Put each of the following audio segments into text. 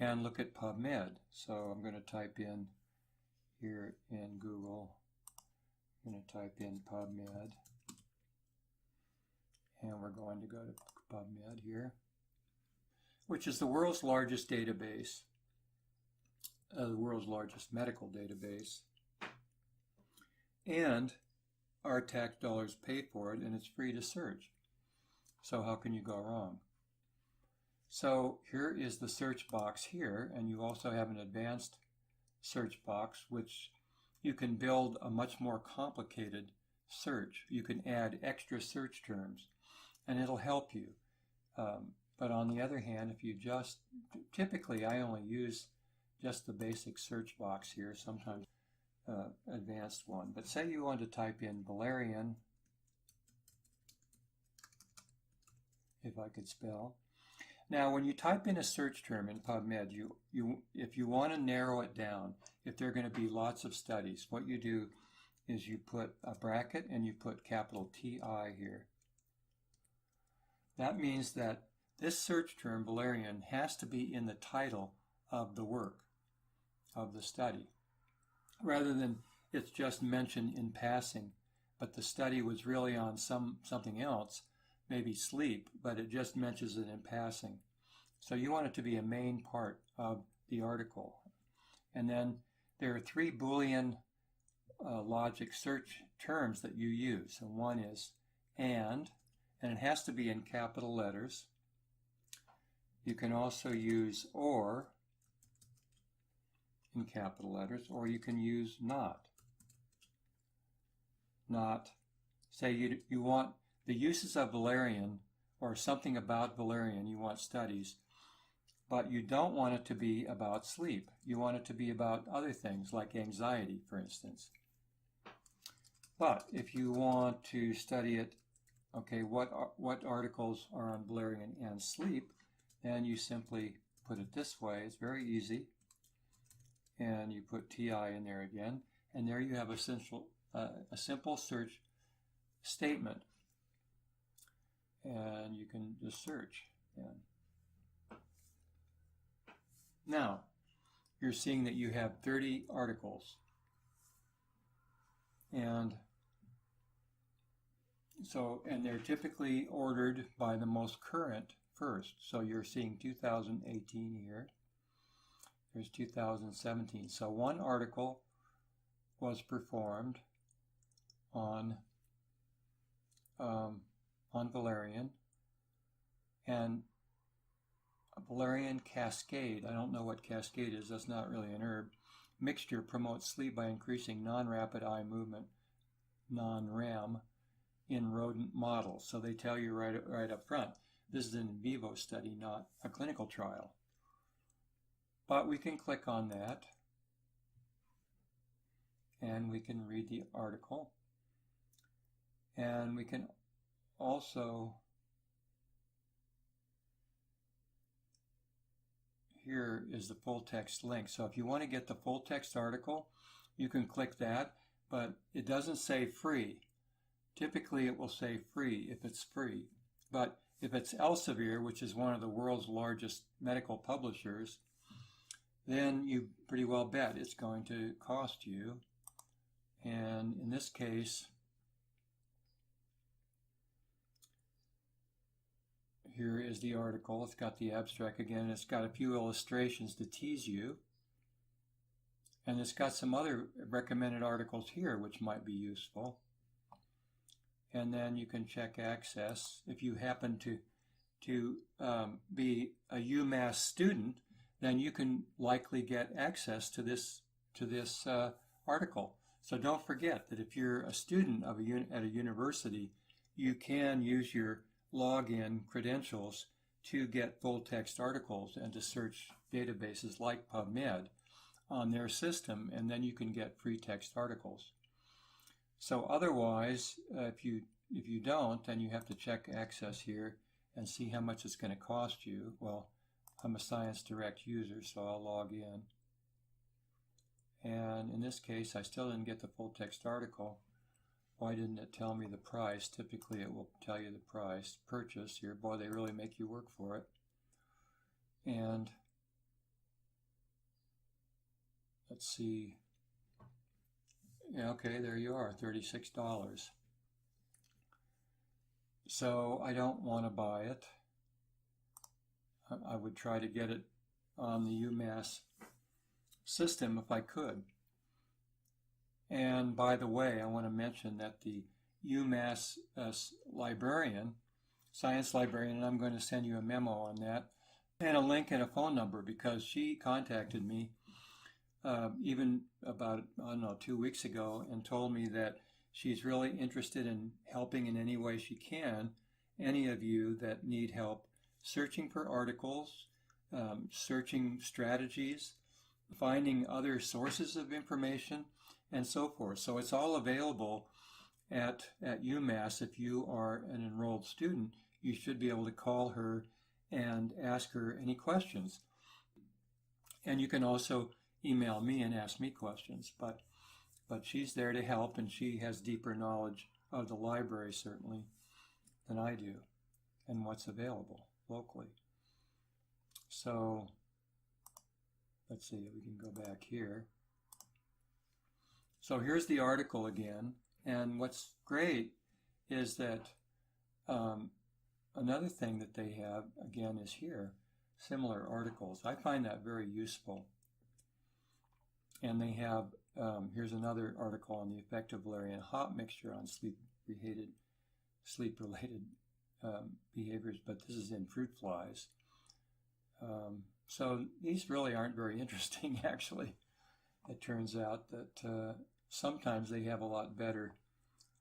and look at PubMed. So I'm going to type in here in Google, I'm going to type in PubMed, and we're going to go to PubMed here, which is the world's largest database, the world's largest medical database, and our tax dollars pay for it, and it's free to search. So how can you go wrong? So here is the search box here, and you also have an advanced search box, which you can build a much more complicated search. You can add extra search terms, and it'll help you. But on the other hand, if you typically I only use just the basic search box here, sometimes advanced one. But say you want to type in valerian, if I could spell. Now, when you type in a search term in PubMed, if you want to narrow it down, if there are going to be lots of studies, what you do is you put a bracket and you put capital TI here. That means that this search term, valerian, has to be in the title of the work, of the study, rather than it's just mentioned in passing, but the study was really on something else, maybe sleep, but it just mentions it in passing. So you want it to be a main part of the article. And then there are 3 Boolean logic search terms that you use. And one is and it has to be in capital letters. You can also use or in capital letters, or you can use not. Not. Say you want the uses of valerian or something about valerian, you want studies, but you don't want it to be about sleep. You want it to be about other things like anxiety, for instance. But if you want to study it, okay, what articles are on valerian and sleep, then you simply put it this way. It's very easy. And you put TI in there again, and there you have a simple search statement. And you can just search. Now, you're seeing that you have 30 articles. And they're typically ordered by the most current first. So you're seeing 2018 here. There's 2017. So one article was performed on valerian, and a valerian cascade. I don't know what cascade is. That's not really an herb. Mixture promotes sleep by increasing non-rapid eye movement, non-REM, in rodent models. So they tell you right up front, this is an in vivo study, not a clinical trial. But we can click on that, and we can read the article, and we can also, here is the full text link. So if you want to get the full text article, you can click that, but it doesn't say free. Typically it will say free if it's free. But if it's Elsevier, which is one of the world's largest medical publishers, then you pretty well bet it's going to cost you. And in this case, here is the article. It's got the abstract again. It's got a few illustrations to tease you. And it's got some other recommended articles here which might be useful. And then you can check access. If you happen to be a UMass student, then you can likely get access to this article. So don't forget that if you're a student at a university, you can use your login credentials to get full text articles and to search databases like PubMed on their system, and then you can get free text articles. So otherwise, if you don't, then you have to check access here and see how much it's going to cost you. Well, I'm a ScienceDirect user, so I'll log in. And in this case, I still didn't get the full text article. Why didn't it tell me the price? Typically, it will tell you the price. Purchase here. Boy, they really make you work for it. And let's see. Yeah, okay, there you are, $36. So I don't want to buy it. I would try to get it on the UMass system if I could. And by the way, I want to mention that the UMass librarian, science librarian, and I'm going to send you a memo on that, and a link and a phone number, because she contacted me even about, I don't know, 2 weeks ago, and told me that she's really interested in helping in any way she can any of you that need help searching for articles, searching strategies, finding other sources of information, and so forth. So it's all available at UMass. If you are an enrolled student, you should be able to call her and ask her any questions. And you can also email me and ask me questions, but she's there to help, and she has deeper knowledge of the library, certainly, than I do, and what's available locally. So let's see, we can go back here. So here's the article again, and what's great is that another thing that they have, again, is here, similar articles. I find that very useful. And they have, here's another article on the effect of valerian hop mixture on sleep-related behaviors, but this is in fruit flies. So these really aren't very interesting, actually. It turns out that sometimes they have a lot better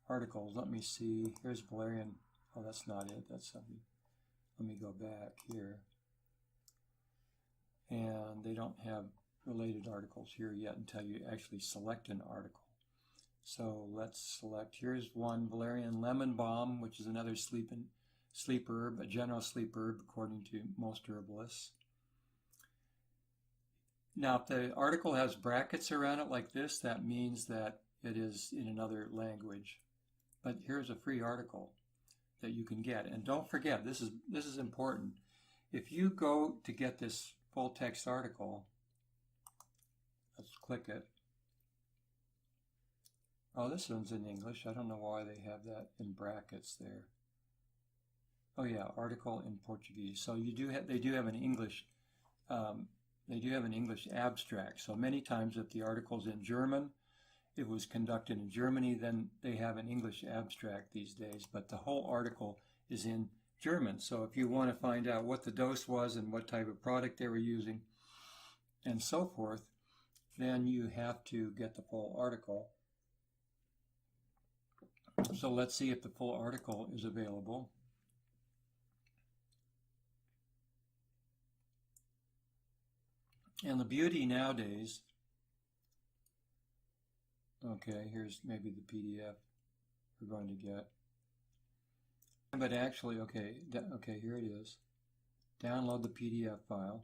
articles. Let me see. Here's valerian. Oh, that's not it. That's something. Let me go back here. And they don't have related articles here yet until you actually select an article. So let's select. Here's one, valerian lemon balm, which is another sleep herb, a general sleep herb according to most herbalists. Now, if the article has brackets around it like this, that means that it is in another language. But here's a free article that you can get. And don't forget, this is important. If you go to get this full text article, let's click it. Oh, this one's in English. I don't know why they have that in brackets there. Oh yeah, article in Portuguese. So you do they do have an English. They do have an English abstract. So many times if the article's in German, it was conducted in Germany, then they have an English abstract these days, but the whole article is in German. So if you want to find out what the dose was and what type of product they were using and so forth, then you have to get the full article. So let's see if the full article is available. And the beauty nowadays, okay, here's maybe the PDF we're going to get. But actually, okay, here it is. Download the PDF file.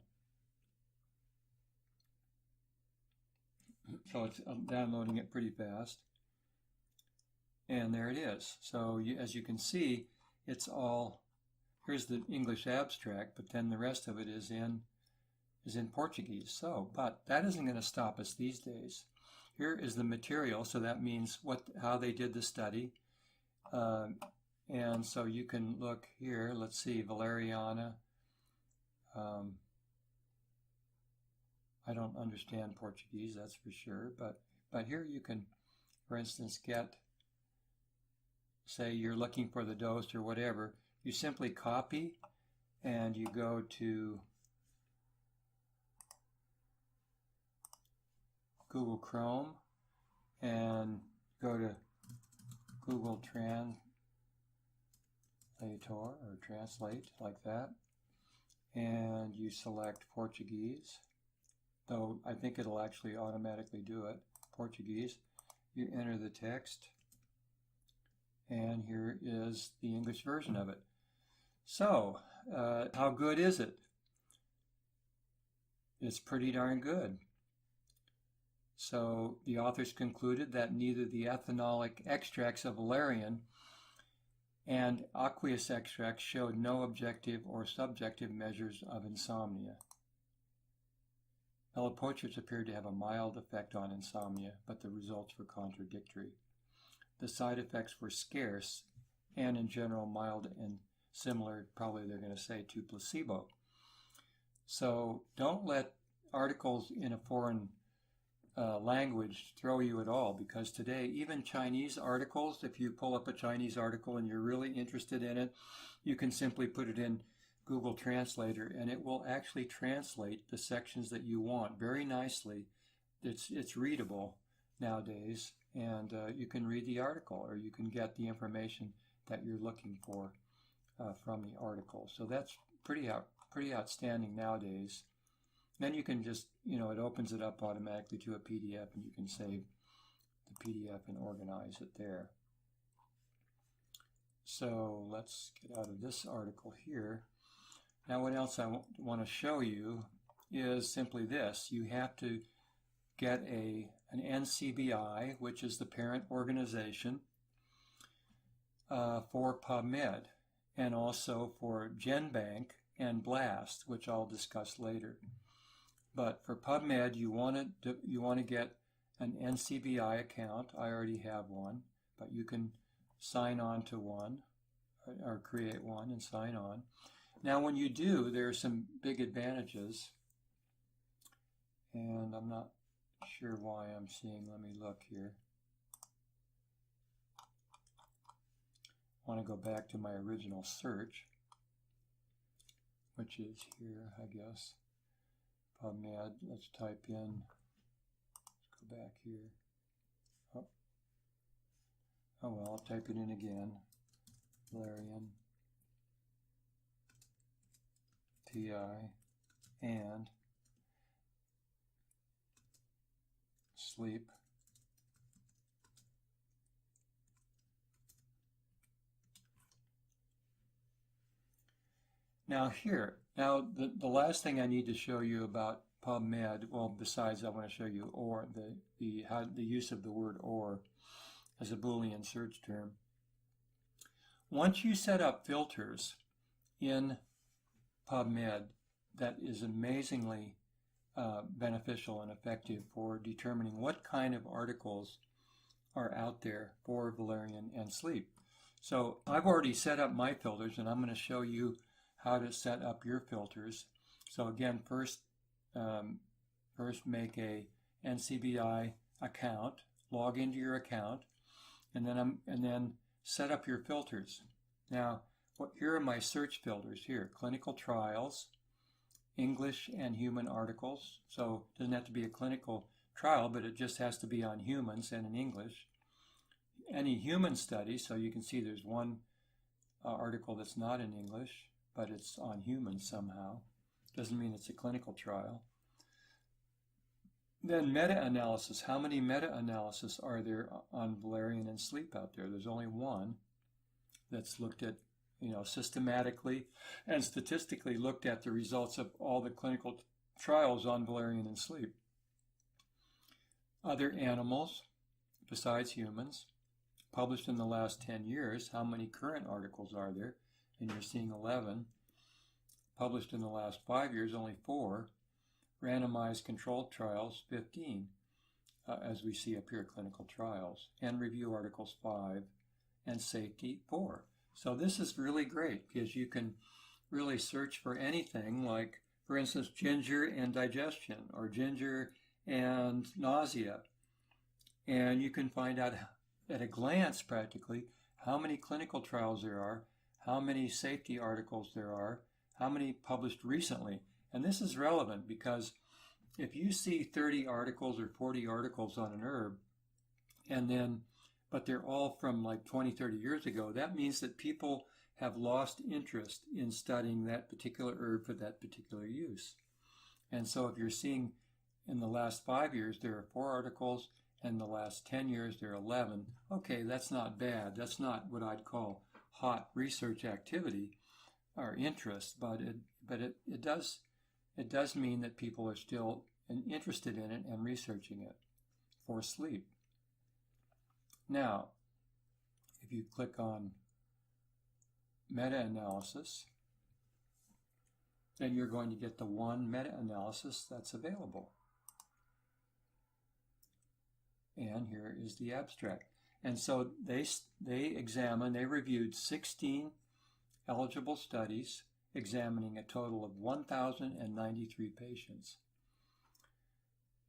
So it's downloading it pretty fast. And there it is. So as you can see, it's all, here's the English abstract, but then the rest of it is in Portuguese. So, but that isn't going to stop us these days. Here is the material, so that means how they did the study. And so you can look here, let's see, Valeriana. I don't understand Portuguese, that's for sure, but here you can, for instance, get, say you're looking for the dose or whatever, you simply copy and you go to Google Chrome and go to Google Translator or Translate like that, and you select Portuguese, though I think it'll actually automatically do it, Portuguese. You enter the text, and here is the English version of it. So, how good is it? It's pretty darn good. So the authors concluded that neither the ethanolic extracts of valerian and aqueous extracts showed no objective or subjective measures of insomnia. Melaponics appeared to have a mild effect on insomnia, but the results were contradictory. The side effects were scarce and in general mild and similar, probably they're going to say, to placebo. So don't let articles in a foreign language throw you at all, because today even Chinese articles, if you pull up a Chinese article and you're really interested in it, you can simply put it in Google Translator and it will actually translate the sections that you want very nicely. It's readable nowadays, and you can read the article or you can get the information that you're looking for from the article. So that's pretty outstanding nowadays. Then you can just, it opens it up automatically to a PDF and you can save the PDF and organize it there. So let's get out of this article here. Now what else I want to show you is simply this. You have to get an NCBI, which is the parent organization, for Pubmed, and also for GenBank and BLAST, which I'll discuss later. But for Pubmed, you want to get an NCBI account. I already have one, but you can sign on to one or create one and sign on. Now when you do, there are some big advantages, and I'm not sure why I'm seeing. Let me look here. I want to go back to my original search, which is here, I guess. Pubmed, let's type in, let's go back here. Oh well, I'll type it in again. Valerian, PI, and sleep. Now the last thing I need to show you about Pubmed, well, besides I want to show you the use of the word or as a Boolean search term. Once you set up filters in Pubmed, that is amazingly beneficial and effective for determining what kind of articles are out there for valerian and sleep. So I've already set up my filters, and I'm going to show you how to set up your filters. So again, first make a NCBI account, log into your account, and then set up your filters. Now, here are my search filters here: clinical trials, English and human articles. So it doesn't have to be a clinical trial, but it just has to be on humans and in English. Any human study, so you can see there's one article that's not in English, but it's on humans somehow. Doesn't mean it's a clinical trial. Then meta-analysis. How many meta-analysis are there on valerian and sleep out there? There's only one that's looked at, systematically and statistically looked at the results of all the clinical trials on valerian and sleep. Other animals besides humans, published in the last 10 years. How many current articles are there? And you're seeing 11. Published in the last 5 years, only 4. Randomized controlled trials, 15, as we see up here, clinical trials. And review articles, 5. And safety, 4. So this is really great because you can really search for anything like, for instance, ginger and digestion, or ginger and nausea. And you can find out at a glance practically how many clinical trials there are, how many safety articles there are, how many published recently. And this is relevant because if you see 30 articles or 40 articles on an herb, but they're all from like 20, 30 years ago, that means that people have lost interest in studying that particular herb for that particular use. And so if you're seeing in the last 5 years there are 4 articles, and in the last 10 years there are 11, okay, that's not bad. That's not what I'd call hot research activity or interest, but it does mean that people are still interested in it and researching it for sleep. Now, if you click on meta-analysis, then you're going to get the one meta-analysis that's available. And here is the abstract. And so they reviewed 16 eligible studies examining a total of 1,093 patients.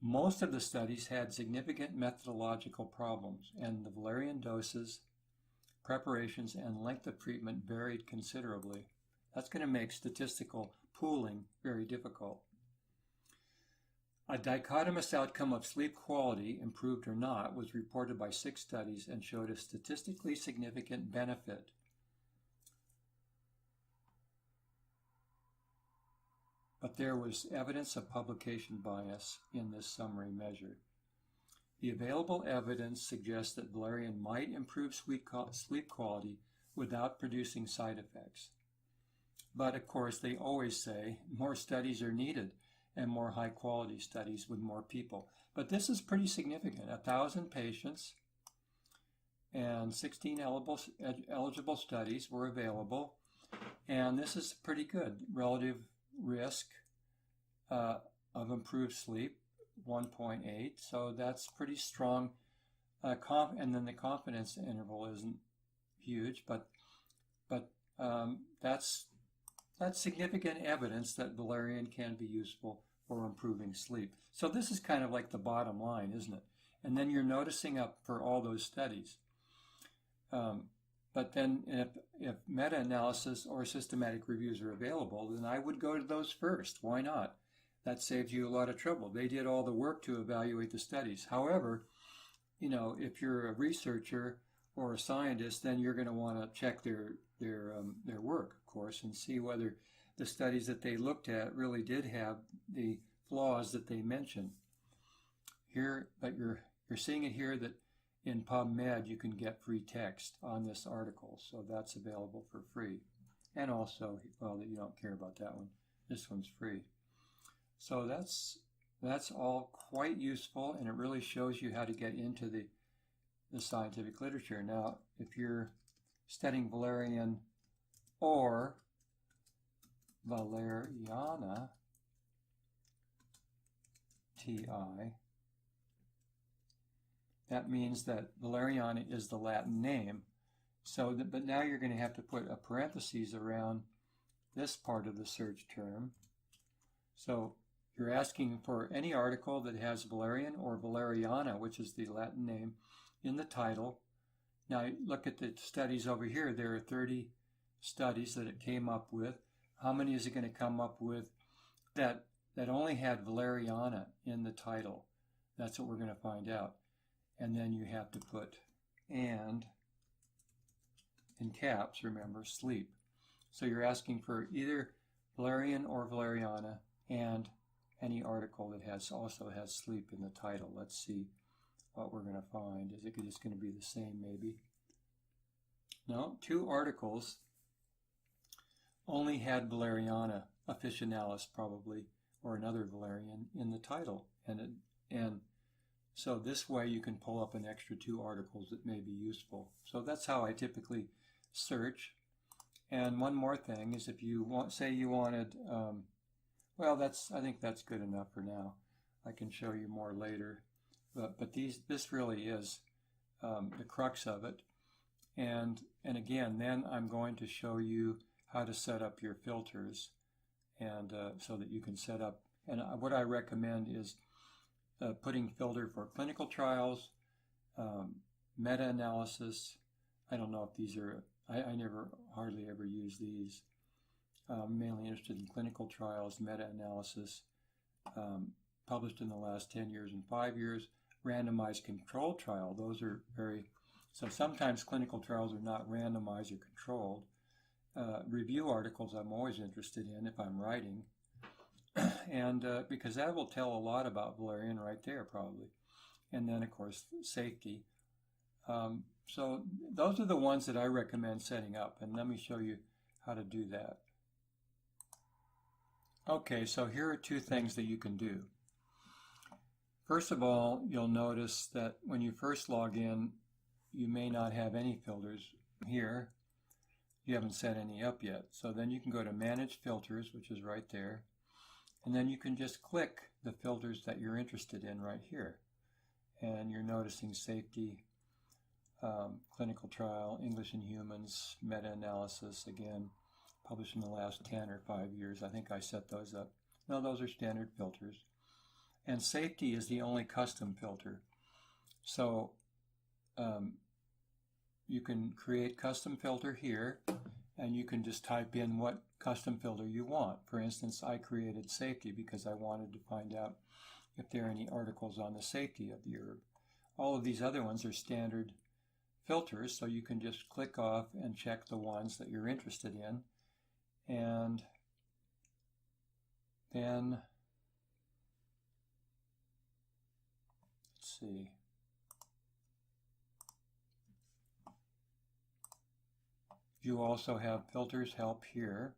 Most of the studies had significant methodological problems, and the valerian doses, preparations, and length of treatment varied considerably. That's going to make statistical pooling very difficult. A dichotomous outcome of sleep quality, improved or not, was reported by 6 studies and showed a statistically significant benefit. But there was evidence of publication bias in this summary measure. The available evidence suggests that valerian might improve sleep quality without producing side effects. But of course, they always say more studies are needed and more high-quality studies with more people. But this is pretty significant. 1,000 patients and 16 eligible studies were available, and this is pretty good. Relative risk of improved sleep, 1.8, so that's pretty strong. And then the confidence interval isn't huge, but that's significant evidence that valerian can be useful for improving sleep. So this is kind of like the bottom line, isn't it? And then you're noticing up for all those studies. But then if meta-analysis or systematic reviews are available, then I would go to those first. Why not? That saves you a lot of trouble. They did all the work to evaluate the studies. However, if you're a researcher or a scientist, then you're going to want to check their work, of course, and see whether the studies that they looked at really did have the flaws that they mentioned. Here, but you're seeing it here that in Pubmed you can get free text on this article, so that's available for free. And also, well, you don't care about that one. This one's free. So that's all quite useful, and it really shows you how to get into the scientific literature. Now, if you're studying valerian or valeriana, TI, that means that valeriana is the Latin name. But now you're going to have to put a parenthesis around this part of the search term. So you're asking for any article that has valerian or valeriana, which is the Latin name, in the title. Now look at the studies over here. There are 30 studies that it came up with. How many is it going to come up with that only had valeriana in the title? That's what we're going to find out. And then you have to put and in caps, remember, sleep. So you're asking for either valerian or valeriana and any article that also has sleep in the title. Let's see what we're going to find. Is it just going to be the same, maybe? No, 2 articles only had valeriana officinalis, probably, or another valerian in the title. And so this way you can pull up an extra 2 articles that may be useful. So that's how I typically search. And one more thing is, if you say you wanted, well, I think that's good enough for now. I can show you more later. But this really is the crux of it. And again, then I'm going to show you how to set up your filters, and so that you can set up. And what I recommend is putting filter for clinical trials, meta-analysis. I don't know if these are, I never hardly ever use these. I'm mainly interested in clinical trials, meta-analysis, published in the last 10 years and 5 years, randomized control trial. Those are so sometimes clinical trials are not randomized or controlled. Review articles I'm always interested in if I'm writing. And because that will tell a lot about valerian right there, probably. And then, of course, safety. So those are the ones that I recommend setting up, and let me show you how to do that. Okay, so here are 2 things that you can do. First of all, you'll notice that when you first log in, you may not have any filters here. You haven't set any up yet. So then you can go to Manage Filters, which is right there. And then you can just click the filters that you're interested in right here. and you're noticing safety, clinical trial, English in humans, meta-analysis, again, published in the last 10 or 5 years. I think I set those up. No, those are standard filters. And safety is the only custom filter. So you can create custom filter here, and you can just type in what custom filter you want. For instance, I created safety because I wanted to find out if there are any articles on the safety of the herb. All of these other ones are standard filters, so you can just click off and check the ones that you're interested in, and then let's see. You also have filters help here,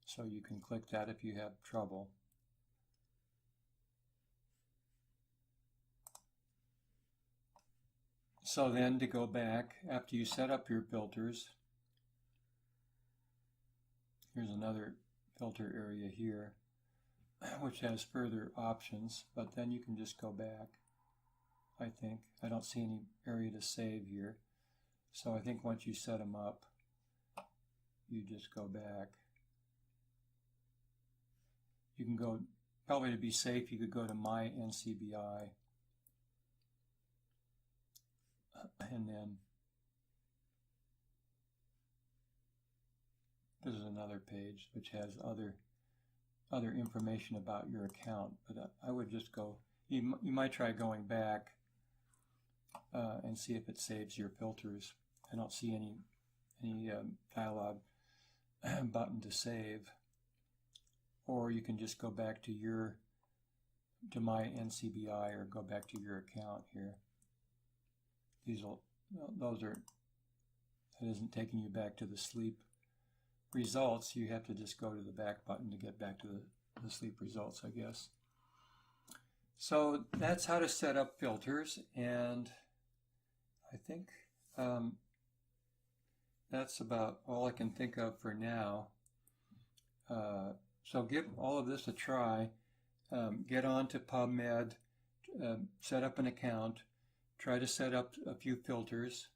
so you can click that if you have trouble. So then to go back, after you set up your filters, here's another filter area here, which has further options, but then you can just go back, I think. I don't see any area to save here. So I think once you set them up, you just go back. You can go, probably to be safe, you could go to My NCBI. And then this is another page which has other information about your account. But I would just go, you might try going back and see if it saves your filters. I don't see any dialog button to save. Or you can just go back to My NCBI, or go back to your account here. That isn't taking you back to the sleep results. You have to just go to the back button to get back to the sleep results, I guess. So that's how to set up filters, and I think that's about all I can think of for now. So give all of this a try. Get on to PubMed, set up an account, try to set up a few filters,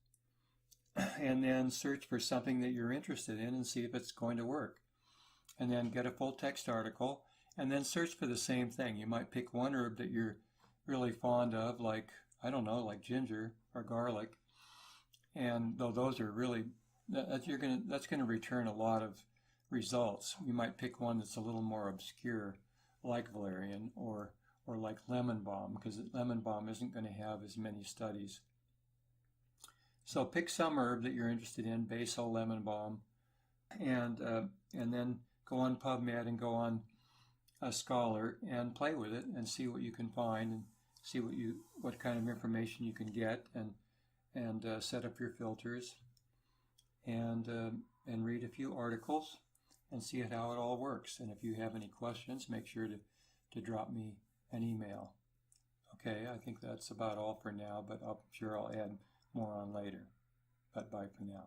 and then search for something that you're interested in and see if it's going to work. And then get a full text article, and then search for the same thing. You might pick one herb that you're really fond of, like, I don't know, like ginger or garlic. And though those are really, that's going to return a lot of results. You might pick one that's a little more obscure, like valerian or like lemon balm, because lemon balm isn't going to have as many studies. So pick some herb that you're interested in, basil, lemon balm, and then go on PubMed and go on Scholar and play with it and see what you can find and see what kind of information you can get, and set up your filters, and read a few articles and see how it all works. And if you have any questions, make sure to drop me an email. Okay, I think that's about all for now, but I'm sure I'll add more on later. But bye for now.